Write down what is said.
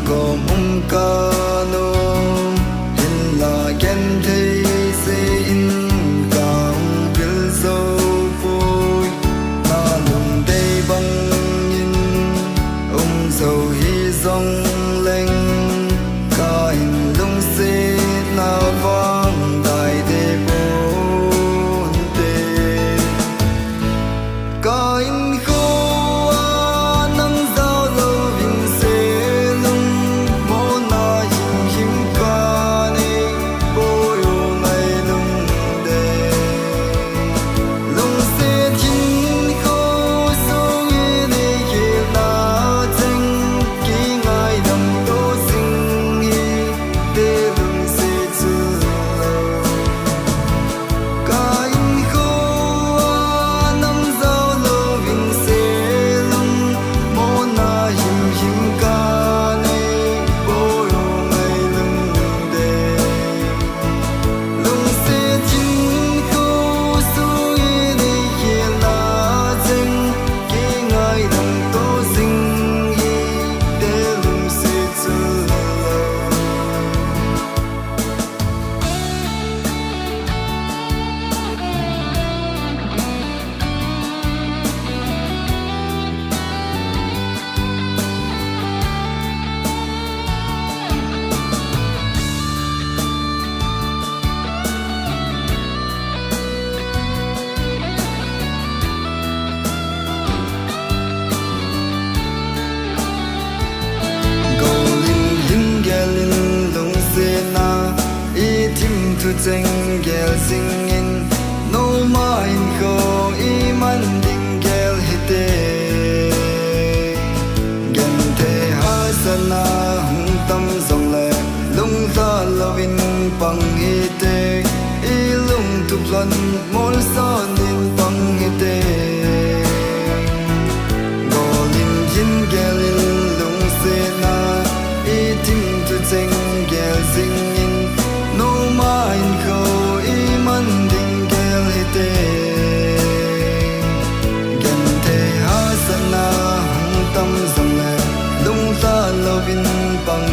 có mong ca nô hình là khen thấy sẽ in cả bil dâu vui na lùng tây băng in dâu hi dòng lên ca in lung sẽ na vang đại đề bốn tê ca in Cheng gel singin no mind ko iman ding gel hite gen te hasana hung tam zong le lung ta lovin pang hite ilung tu plan mol son din pang hite golin jin gel lung se na itim tu cheng gel singin no mind ko iman ding gel hite gen te hasana hung tam zong le lung ta lovin pang